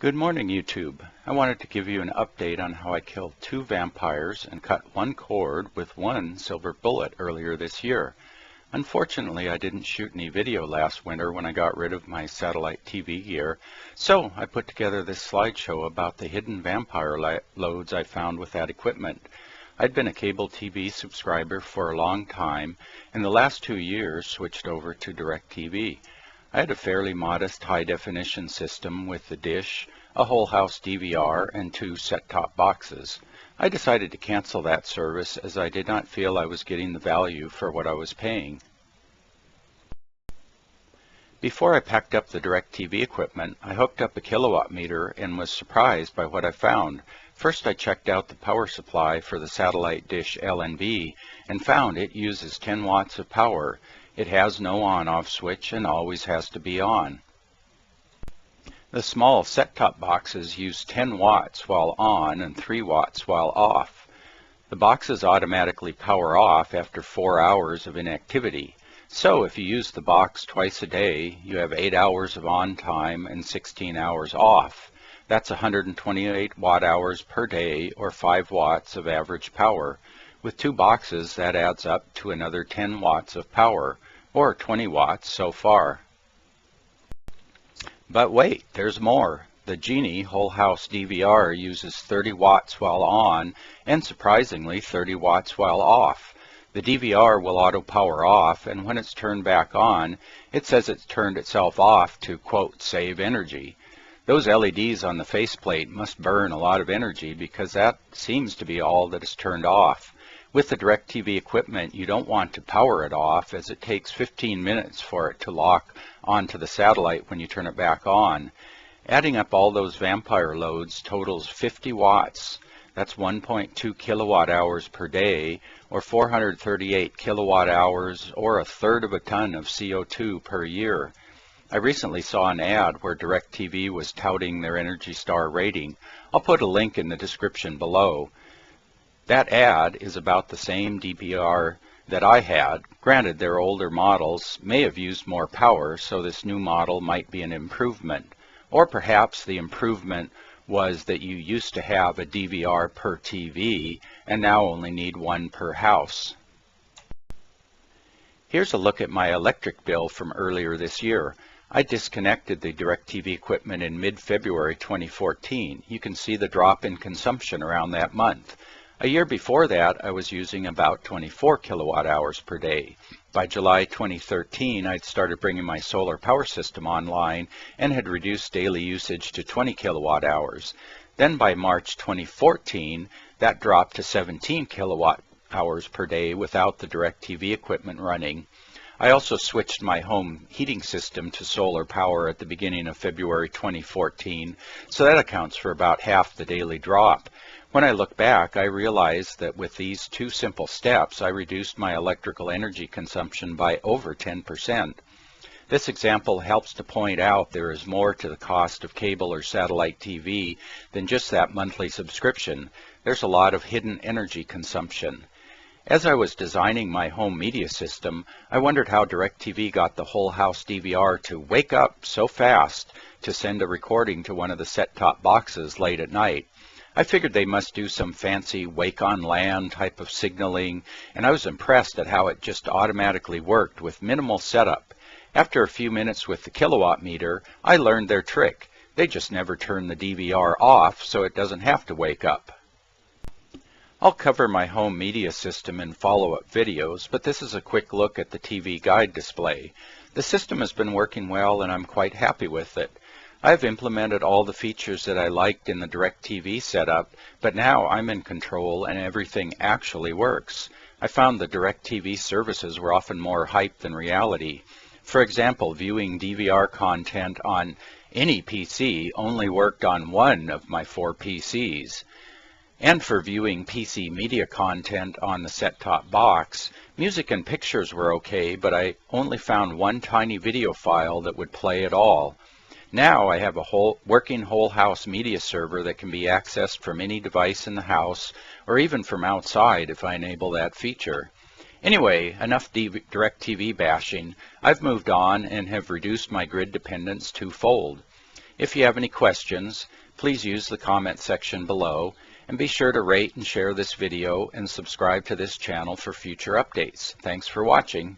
Good morning, YouTube. I wanted to give you an update on how I killed 2 vampires and cut 1 cord with 1 silver bullet earlier this year. Unfortunately, I didn't shoot any video last winter when I got rid of my satellite TV gear, so I put together this slideshow about the hidden vampire loads I found with that equipment. I'd been a cable TV subscriber for a long time, and the last 2 years switched over to DirecTV. I had a fairly modest high-definition system with the dish, a whole house DVR, and 2 set-top boxes. I decided to cancel that service as I did not feel I was getting the value for what I was paying. Before I packed up the DirecTV equipment, I hooked up a kilowatt meter and was surprised by what I found. First, I checked out the power supply for the satellite dish LNB and found it uses 10 watts of power. It has no on-off switch and always has to be on. The small set-top boxes use 10 watts while on and 3 watts while off. The boxes automatically power off after 4 hours of inactivity. So if you use the box twice a day, you have 8 hours of on time and 16 hours off. That's 128 watt-hours per day, or 5 watts of average power. With 2 boxes, that adds up to another 10 watts of power, or 20 watts so far. But wait, there's more. The Genie whole house DVR uses 30 watts while on, and surprisingly 30 watts while off. The DVR will auto power off, and when it's turned back on, it says it's turned itself off to, quote, save energy. Those LEDs on the faceplate must burn a lot of energy because that seems to be all that is turned off. With the DirecTV equipment, you don't want to power it off, as it takes 15 minutes for it to lock onto the satellite when you turn it back on. Adding up all those vampire loads totals 50 watts. That's 1.2 kilowatt hours per day, or 438 kilowatt hours, or 1/3 of a ton of CO2 per year. I recently saw an ad where DirecTV was touting their Energy Star rating. I'll put a link in the description below. That ad is about the same DVR that I had. Granted, their older models may have used more power, so this new model might be an improvement. Or perhaps the improvement was that you used to have a DVR per TV and now only need 1 per house. Here's a look at my electric bill from earlier this year. I disconnected the DirecTV equipment in mid-February 2014. You can see the drop in consumption around that month. A year before that, I was using about 24 kilowatt hours per day. By July 2013, I'd started bringing my solar power system online and had reduced daily usage to 20 kilowatt hours. Then by March 2014, that dropped to 17 kilowatt hours per day without the DirecTV equipment running. I also switched my home heating system to solar power at the beginning of February 2014, so that accounts for about half the daily drop. When I look back, I realized that with these 2 simple steps, I reduced my electrical energy consumption by over 10%. This example helps to point out there is more to the cost of cable or satellite TV than just that monthly subscription. There's a lot of hidden energy consumption. As I was designing my home media system, I wondered how DirecTV got the whole house DVR to wake up so fast to send a recording to one of the set-top boxes late at night. I figured they must do some fancy wake on land type of signaling, and I was impressed at how it just automatically worked with minimal setup. After a few minutes with the kilowatt meter, I learned their trick. They just never turn the DVR off so it doesn't have to wake up. I'll cover my home media system in follow-up videos, but this is a quick look at the TV guide display. The system has been working well and I'm quite happy with it. I've implemented all the features that I liked in the DirecTV setup, but now I'm in control and everything actually works. I found the DirecTV services were often more hype than reality. For example, viewing DVR content on any PC only worked on 1 of my 4 PCs. And for viewing PC media content on the set-top box, music and pictures were okay, but I only found 1 tiny video file that would play at all. Now I have a working whole house media server that can be accessed from any device in the house or even from outside if I enable that feature. Anyway, enough DirecTV bashing. I've moved on and have reduced my grid dependence 2-fold. If you have any questions, please use the comment section below, and be sure to rate and share this video and subscribe to this channel for future updates. Thanks for watching.